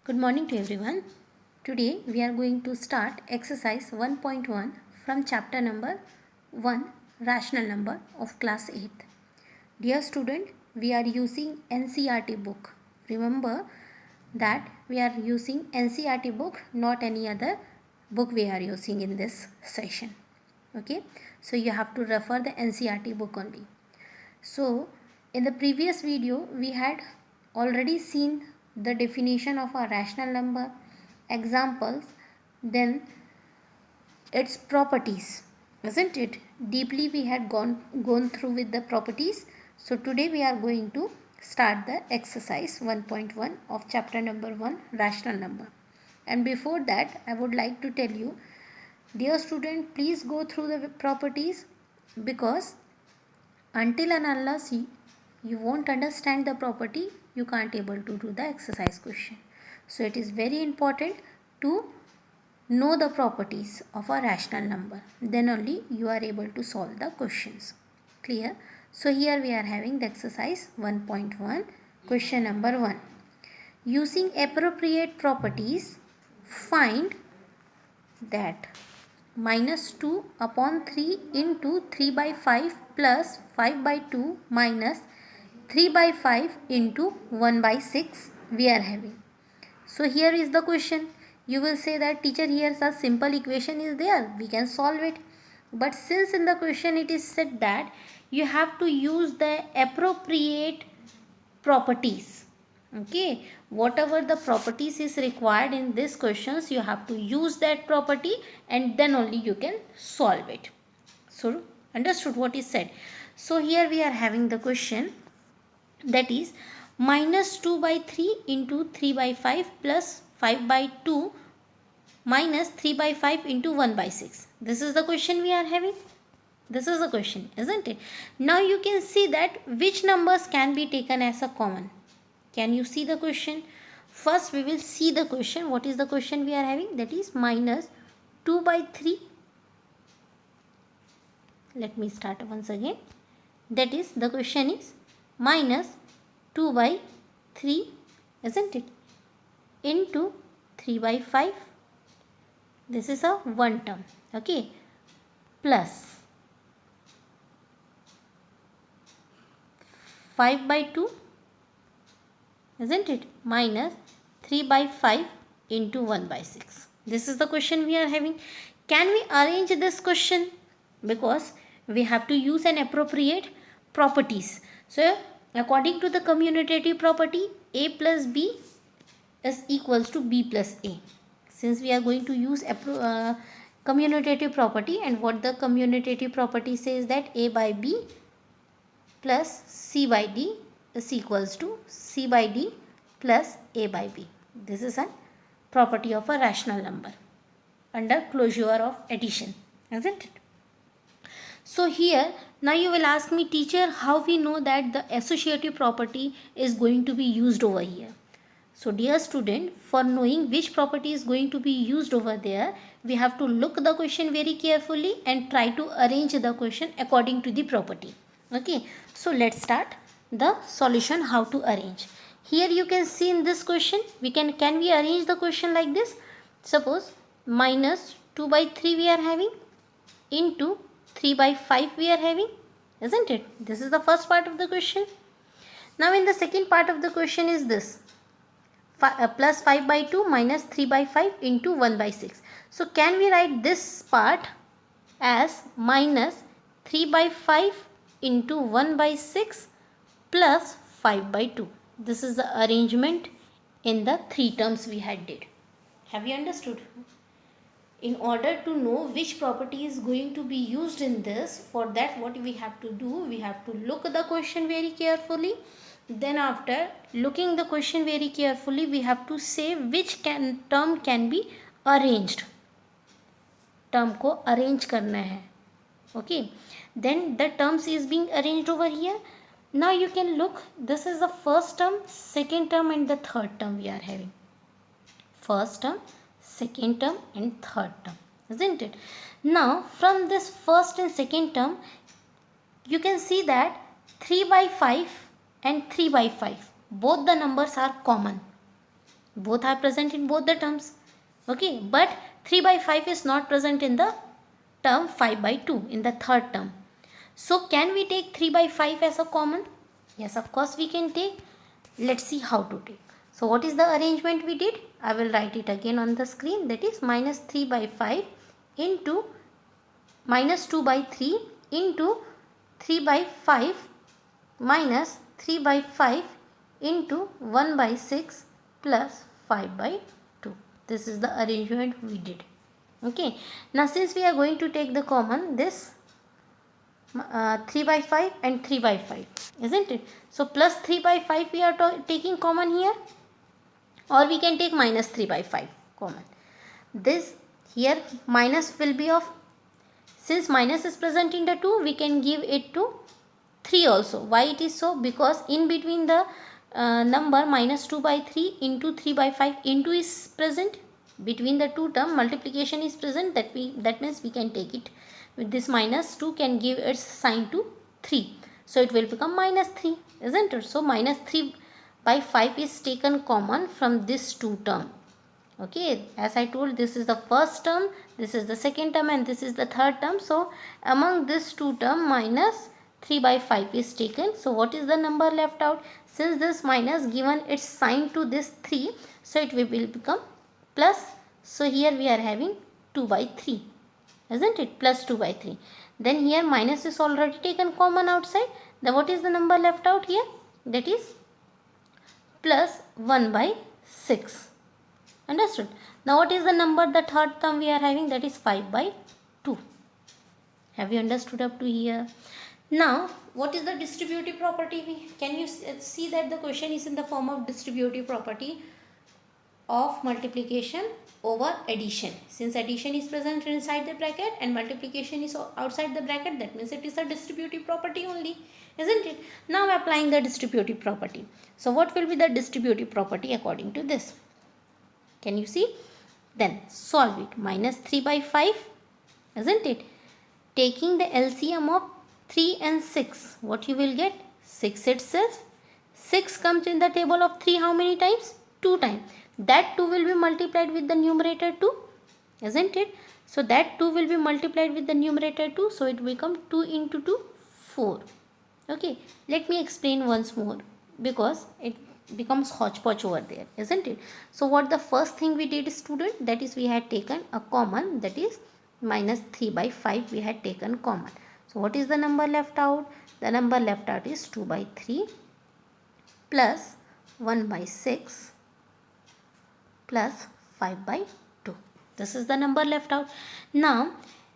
Good morning to everyone. Today we are going to start exercise 1.1 from chapter number 1 rational number of class 8th. Dear student, we are using NCERT book. Remember that we are using NCERT book, not any other book we are using in this session. Okay, so you have to refer the NCERT book only. So in the previous video we had already seen the definition of a rational number, examples, then its properties, isn't it? Deeply we had gone through with the properties. So today we are going to start the exercise 1.1 of chapter number 1 rational number. And before that I would like to tell you, dear student, please go through the properties, because until and unless you won't understand the property, you can't able to do the exercise question. So it is very important to know the properties of a rational number, then only you are able to solve the questions. Clear? So here we are having the exercise 1.1, question number 1. Using appropriate properties, find that minus 2 upon 3 into 3 by 5 plus 5 by 2 minus 3 by 5 into 1 by 6 we are having. So here is the question. You will say that teacher, here a simple equation is there, we can solve it. But since in the question it is said that you have to use the appropriate properties, okay, whatever the properties is required in this questions, you have to use that property and then only you can solve it. So understood what is said? So here we are having the question, that is minus 2 by 3 into 3 by 5 plus 5 by 2 minus 3 by 5 into 1 by 6. This is the question we are having. This is the question, isn't it? Now you can see that which numbers can be taken as a common. Can you see the question? First we will see the question. What is the question we are having? That is minus 2 by 3. Let me start once again. That is, the question is minus 2 by 3, isn't it, into 3 by 5. This is a one term, okay, plus 5 by 2, isn't it, minus 3 by 5 into 1 by 6. This is the question we are having. Can we arrange this question? Because we have to use an appropriate properties. So according to the commutative property, a plus b is equals to b plus a. Since we are going to use commutative property, and what the commutative property says, that a by b plus c by d is equals to c by d plus a by b. This is a property of a rational number under closure of addition, isn't it? So here now you will ask me, teacher, how we know that the associative property is going to be used over here? So dear student, for knowing which property is going to be used over there, we have to look the question very carefully and try to arrange the question according to the property. Okay, so let's start the solution, how to arrange. Here you can see in this question, can we arrange the question like this? Suppose minus 2 by 3 we are having, into 3 by 5 we are having, isn't it? This is the first part of the question. Now in the second part of the question is this, plus 5 by 2 minus 3 by 5 into 1 by 6. So can we write this part as minus 3 by 5 into 1 by 6 plus 5 by 2. This is the arrangement in the three terms we had did. Have you understood? In order to know which property is going to be used in this, for that what we have to do, we have to look the question very carefully. Then after looking the question very carefully, we have to say which term can be arranged. Term को arrange करना है. Okay. Then the terms is being arranged over here. Now you can look, this is the first term, second term and the third term we are having. First term, second term and third term, isn't it? Now from this first and second term, you can see that 3 by 5 and 3 by 5, both the numbers are common. Both are present in both the terms. Okay, but 3 by 5 is not present in the term 5 by 2, in the third term. So can we take 3 by 5 as a common? Yes, of course we can take. Let's see how to take. So what is the arrangement we did? I will write it again on the screen. That is minus 3 by 5 into minus 2 by 3 into 3 by 5 minus 3 by 5 into 1 by 6 plus 5 by 2. This is the arrangement we did. Okay. Now since we are going to take the common, this 3 by 5 and 3 by 5, isn't it? So plus 3 by 5 we are taking common here, or we can take minus 3 by 5 common. This here minus will be of, since minus is present in the 2, we can give it to 3 also. Why it is so? Because in between the number minus 2 by 3 into 3 by 5, into is present. Between the two term multiplication is present, that means we can take it with this minus 2 can give its sign to 3. So it will become minus 3, isn't it? So minus 3 by 5 is taken common from this two term. Okay, as I told, this is the first term, this is the second term, and this is the third term. So among this two term, minus 3 by 5 is taken. So what is the number left out? Since this minus given its sign to this 3, so it will become plus. So here we are having 2 by 3, isn't it? Plus 2 by 3. Then here minus is already taken common outside. Then what is the number left out here? That is plus 1 by 6. Understood? Now what is the number, the third term we are having? That is 5 by 2. Have you understood up to here? Now what is the distributive property? Can you see that the question is in the form of distributive property of multiplication over addition. Since addition is present inside the bracket and multiplication is outside the bracket, that means it is a distributive property only, isn't it? Now applying the distributive property. So what will be the distributive property according to this? Can you see? Then solve it. Minus 3 by 5, isn't it? Taking the LCM of 3 and 6, what you will get? 6 itself. 6 comes in the table of 3 how many times? 2 times. That 2 will be multiplied with the numerator 2, isn't it? So that 2 will be multiplied with the numerator 2. So it will become 2 into 2, 4. Okay. Let me explain once more, because it becomes hodgepodge over there, isn't it? So what the first thing we did, student, that is we had taken a common, that is minus 3 by 5 we had taken common. So what is the number left out? The number left out is 2 by 3 plus 1 by 6 plus 5 by 2. This is the number left out. Now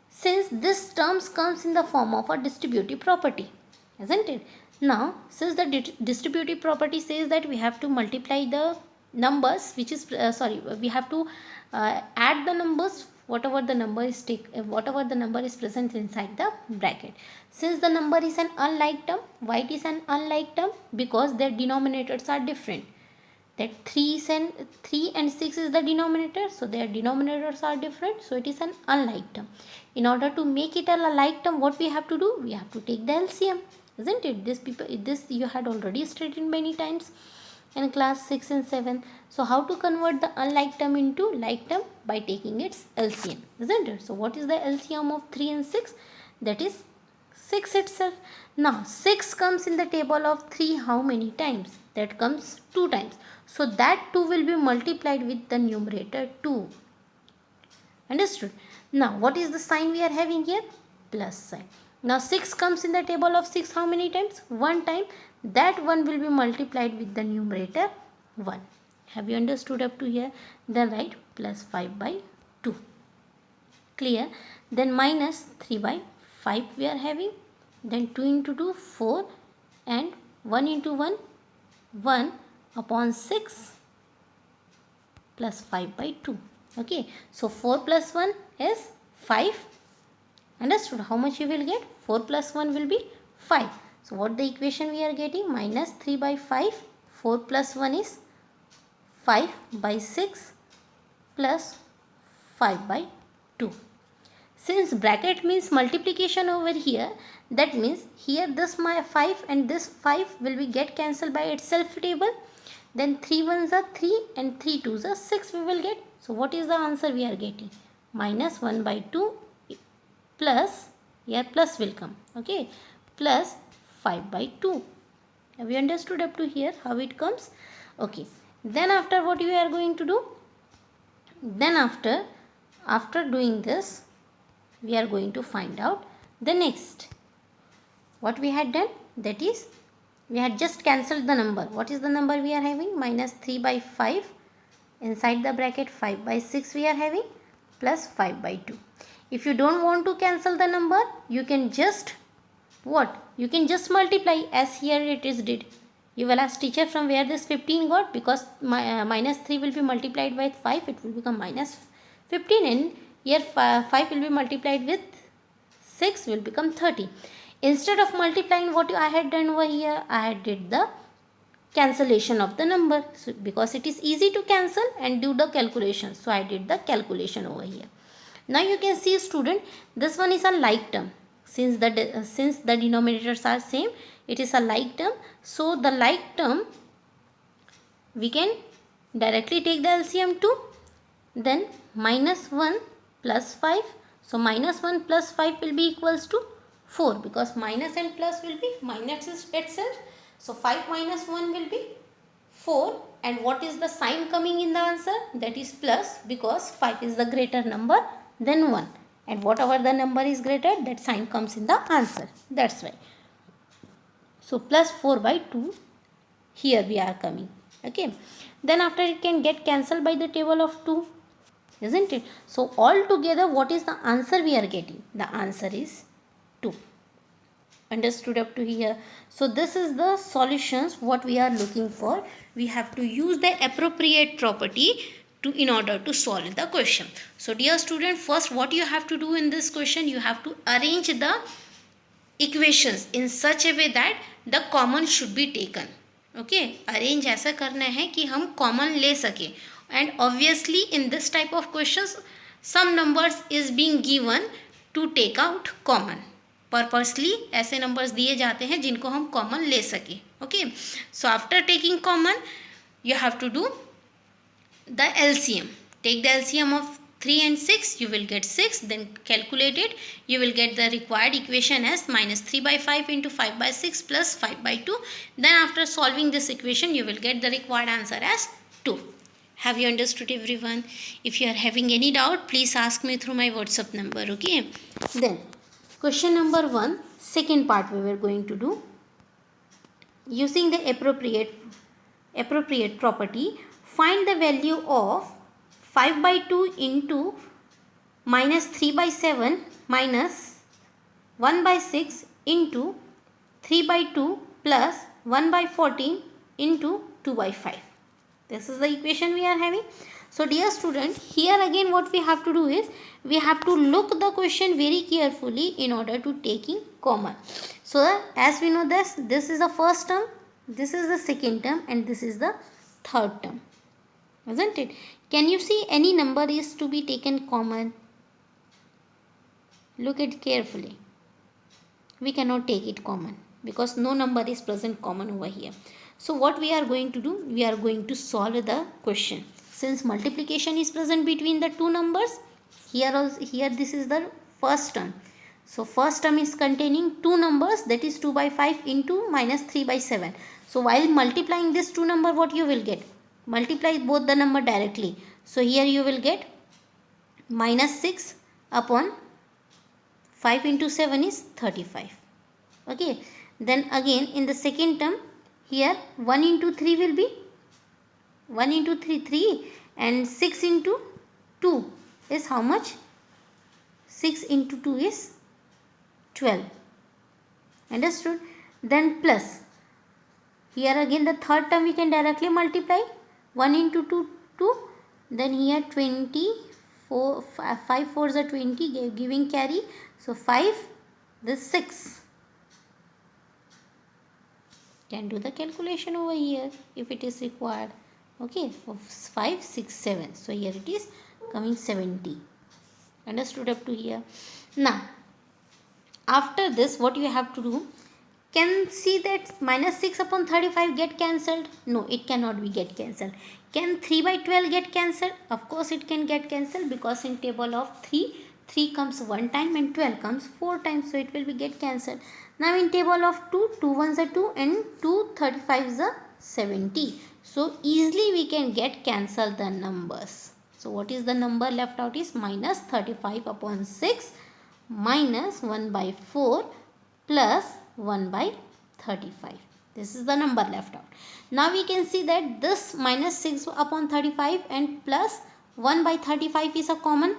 since this terms comes in the form of a distributive property, isn't it? Now since the distributive property says that we have to multiply the numbers, which is we have to add the numbers, whatever the number is present inside the bracket. Since the number is an unlike term, why it is an unlike term? Because their denominators are different. That 3 and 6 is the denominator, so their denominators are different, so it is an unlike term. In order to make it a like term, what we have to do? We have to take the LCM, isn't it? This you had already studied many times in class 6 and 7. So how to convert the unlike term into like term? By taking its LCM, isn't it? So what is the LCM of 3 and 6? That is 6 itself. Now 6 comes in the table of 3 how many times? That comes 2 times. So that 2 will be multiplied with the numerator 2. Understood? Now what is the sign we are having here? Plus sign. Now 6 comes in the table of 6 how many times? 1 time. That 1 will be multiplied with the numerator 1. Have you understood up to here? Then write plus 5 by 2. Clear? Then minus 3 by 5 we are having. Then 2 into 2, 4, and 1 into 1, 1 upon 6 plus 5 by 2. Okay, so 4 plus 1 is 5. Understood? How much you will get? 4 plus 1 will be 5. So what the equation we are getting? Minus 3 by 5. 4 plus 1 is 5 by 6 plus 5 by 2. Since bracket means multiplication over here, that means here this my 5 and this 5 will be get cancelled by itself table. then 3 ones are 3 and 3 twos are 6 we will get. So what is the answer we are getting? Minus 1 by 2 plus, here plus will come, okay, plus 5 by 2. Have you understood up to here how it comes? Okay, then after what you are going to do? Then after doing this, we are going to find out the next. What we had done, that is, we had just cancelled the number. What is the number we are having? Minus 3 by 5. Inside the bracket 5 by 6 we are having, plus 5 by 2. If you don't want to cancel the number, you can just what? You can just multiply, as here it is did. You will ask teacher from where this 15 got, because minus 3 will be multiplied by 5, it will become minus 15, and here 5 will be multiplied with 6 will become 30. Instead of multiplying, what I had done over here, I had did the cancellation of the number. So because it is easy to cancel and do the calculation, so I did the calculation over here. Now you can see, student, this one is a like term. Since the denominators are same, it is a like term. So the like term, we can directly take the LCM to, then minus 1 plus 5. So minus 1 plus 5 will be equals to 4, because minus and plus will be minus itself. So 5 minus 1 will be 4, and what is the sign coming in the answer? That is plus, because 5 is the greater number than 1, and whatever the number is greater, that sign comes in the answer. That's why. So plus 4 by 2 here we are coming. Okay, then after it can get cancelled by the table of 2, isn't it? So all together, what is the answer we are getting? The answer is 2. Understood up to here? So this is the solutions what we are looking for. We have to use the appropriate property in order to solve the question. So dear student, first what you have to do in this question, you have to arrange the equations in such a way that the common should be taken. Okay, arrange ऐसा करना है कि हम common ले सके. And obviously in this type of questions, some numbers is being given to take out common. Purposely ऐसे numbers दिए जाते हैं जिनको हम common ले सके. Okay, so after taking common, you have to do the LCM. Take the LCM of 3 and 6, you will get 6, then calculate it, you will get the required equation as minus 3 by 5 into 5 by 6 plus 5 by 2. Then after solving this equation, you will get the required answer as 2. Have you understood, everyone? If you are having any doubt, please ask me through my WhatsApp number. Okay, then question number 1, second part we were going to do. Using the appropriate property, find the value of 5 by 2 into minus 3 by 7 minus 1 by 6 into 3 by 2 plus 1 by 14 into 2 by 5. This is the equation we are having. So dear student, here again what we have to do is, we have to look the question very carefully in order to taking common. So as we know this is the first term, this is the second term, and this is the third term, isn't it? Can you see any number is to be taken common? Look at carefully. We cannot take it common because no number is present common over here. So what we are going to do? We are going to solve the question. Since multiplication is present between the two numbers, here this is the first term. So first term is containing two numbers, that is 2 by 5 into minus 3 by 7. So while multiplying this two number, what you will get? Multiply both the number directly. So here you will get minus 6 upon 5 into 7 is 35. Okay. Then again in the second term, here 1 into 3 will be 1 into 3, and 6 into 2 is how much? 6 into 2 is 12. Understood? Then plus. Here again the third term we can directly multiply. 1 into 2, 2. Then here 24, 5 4s are 20, giving carry. So 5, this 6. Can do the calculation over here if it is required. Okay, for 5, 6, 7. So here it is coming 70. Understood up to here? Now, after this, what you have to do? Can see that minus 6 upon 35 get cancelled? No, it cannot be get cancelled. Can 3 by 12 get cancelled? Of course it can get cancelled, because in table of 3 comes 1 time and 12 comes 4 times, so it will be get cancelled. Now in table of 2 ones are 2 and 2 35s are 70. So easily we can get cancel the numbers. So what is the number left out is minus 35 upon 6 minus 1 by 4 plus 1 by 35. This is the number left out. Now we can see that this minus 6 upon 35 and plus 1 by 35 is a common.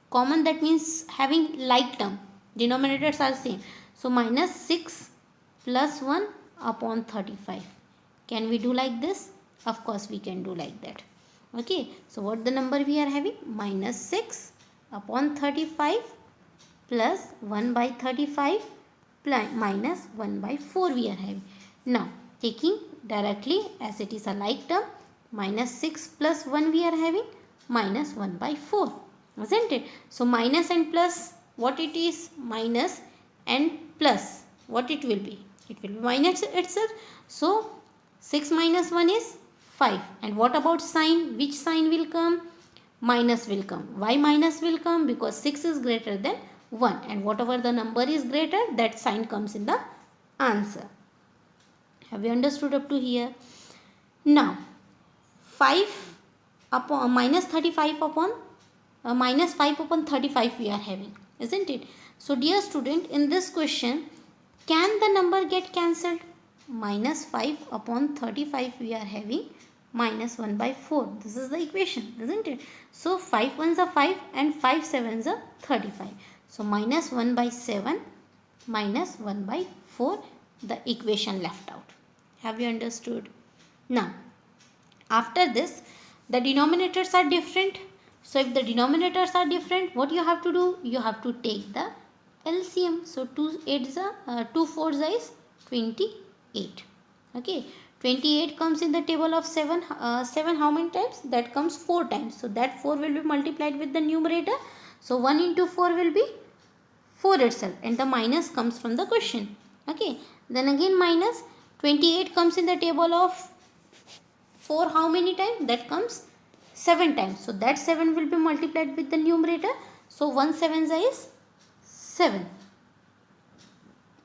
Common, that means having like term. Denominators are same. So minus 6 plus 1 upon 35. Can we do like this? Of course we can do like that. Okay. So what the number we are having? Minus 6 upon 35 plus 1 by 35 minus 1 by 4 we are having. Now taking directly as it is a like term, minus 6 plus 1 we are having, minus 1 by 4, isn't it? So minus and plus, what it is? Minus and plus, what it will be? It will be minus itself. So 6 minus 1 is 5. And what about sign? Which sign will come? Minus will come. Why minus will come? Because 6 is greater than 1, and whatever the number is greater, that sign comes in the answer. Have you understood up to here? Now 5 upon minus 35 upon minus 5 upon 35 we are having, isn't it? So dear student, in this question, can the number get cancelled? Minus 5 upon 35 we are having, minus 1 by 4. This is the equation, isn't it? So 5 ones are 5 and 5 sevens are 35. So minus 1 by 7 minus 1 by 4, the equation left out. Have you understood? Now, after this, the denominators are different. So if the denominators are different, what you have to do? You have to take the LCM. So 2 4s is 28. Okay. 28 comes in the table of 7. 7 how many times? That comes 4 times. So that 4 will be multiplied with the numerator. So 1 into 4 will be 4 itself, and the minus comes from the question. Okay. Then again minus 28 comes in the table of 4 how many times? That comes 7 times. So that 7 will be multiplied with the numerator. So 1 7 is 7.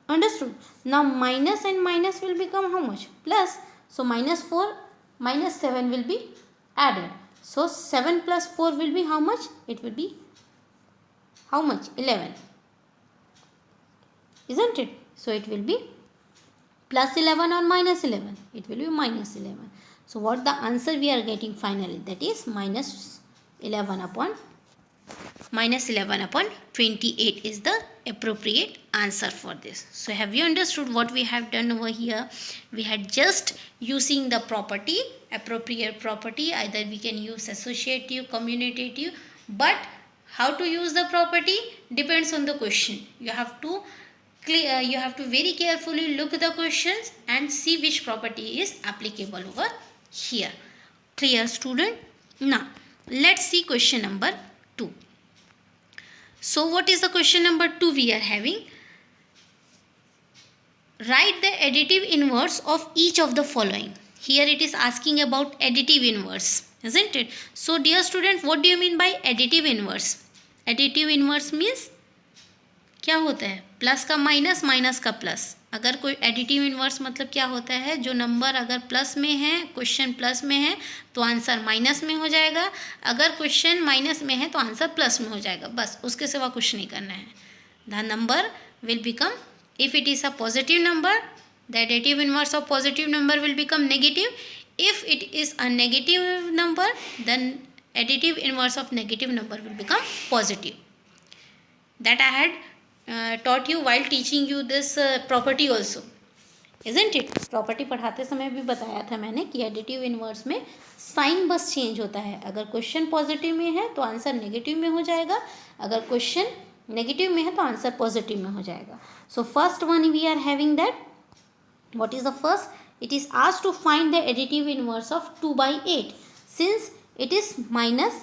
Understood? Now minus and minus will become how much? Plus. So minus 4 minus 7 will be added. So 7 plus 4 will be how much? It will be how much? 11. Isn't it? So it will be plus 11 or minus 11. It will be minus 11. So what the answer we are getting finally? That is minus 11 upon 28 is the appropriate answer for this. So have you understood what we have done over here? We had just using the property, appropriate property. Either we can use associative, commutative, but how to use the property depends on the question. You have to very carefully look at the questions and see which property is applicable over here. Clear, student? Now let's see question number 2. So what is the question number 2 we are having? Write the additive inverse of each of the following. Here it is asking about additive inverse, isn't it? So dear student, what do you mean by additive inverse? Additive inverse means क्या होता है? Plus का minus, minus का plus. अगर कोई additive inverse मतलब क्या होता है? जो नंबर अगर प्लस में है, क्वेश्चन प्लस में है, तो आंसर माइनस में हो जाएगा. अगर क्वेश्चन माइनस में है तो आंसर प्लस में हो जाएगा. बस उसके सिवा कुछ नहीं करना है. The number will become, if it is a positive number, the additive inverse of positive number will become negative. If it is a negative number, then additive inverse of negative number will become positive. That I had taught you while teaching you this property also, isn't it? Property पढ़ाते समय भी बताया था मैंने कि additive inverse में sign बस change होता है. अगर क्वेश्चन पॉजिटिव में है तो आंसर नेगेटिव में हो जाएगा, अगर क्वेश्चन नेगेटिव में है तो आंसर पॉजिटिव में हो जाएगा. So first one we are having that. What is the first? It is asked to find the additive inverse of 2/8. Since it is minus,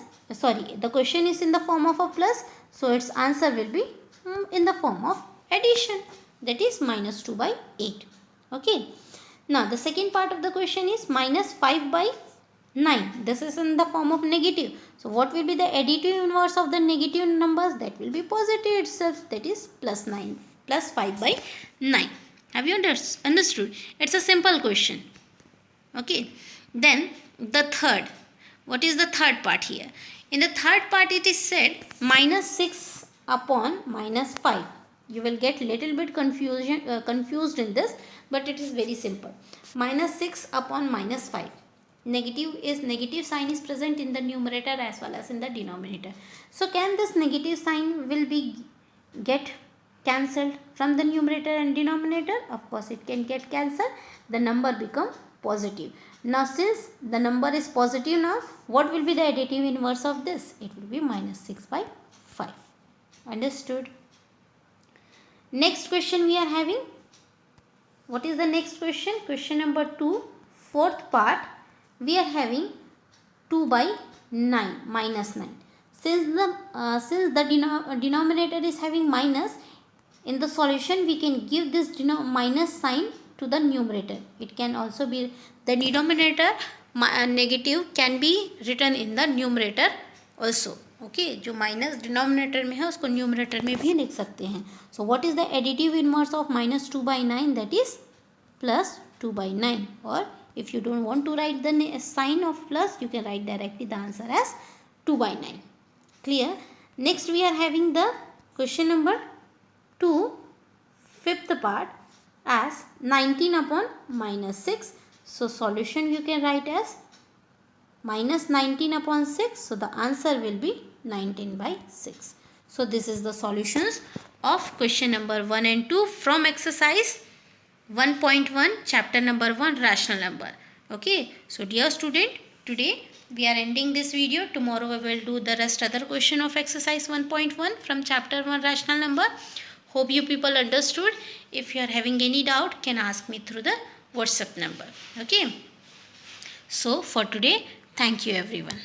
the question is in the form of a plus, so its answer will be in the form of addition. that is minus 2 by 8. Okay. Now the second part of the question is minus 5 by 9. This is in the form of negative. So what will be the additive inverse of the negative numbers? That will be positive itself, that is plus 9, plus 5 by 9. Have you understood? It's a simple question. Okay. Then the third. What is the third part here? In the third part it is said minus 6 upon minus 5. You will get little bit confused in this, but it is very simple. Minus 6 upon minus 5. Negative sign is present in the numerator as well as in the denominator. So can this negative sign will be get cancelled from the numerator and denominator? Of course it can get cancelled. The number become positive. Now since the number is positive now, what will be the additive inverse of this? It will be minus 6 by 5. Understood? Next question we are having. What is the next question? Question number 2, fourth part. We are having 2 by 9, minus 9. Since the denominator is having minus, in the solution we can give this minus sign to the numerator. It can also be the denominator negative can be written in the numerator also. Okay, जो minus denominator में है उसको numerator में भी लिख सकते हैं. So what is the additive inverse of minus 2 by 9? That is plus 2 by 9. Or if you don't want to write the sign of plus, you can write directly the answer as 2 by 9. Clear? Next we are having the question number 2, fifth part, as 19 upon minus 6. So solution you can write as minus 19 upon 6. So the answer will be 19 by 6. So this is the solutions of question number 1 and 2 from exercise 1.1 chapter number 1 rational number. Okay. So dear student, today we are ending this video. Tomorrow we will do the rest other question of exercise 1.1 from chapter 1 rational number. Hope you people understood. If you are having any doubt, can ask me through the WhatsApp number. Okay. So for today, thank you everyone.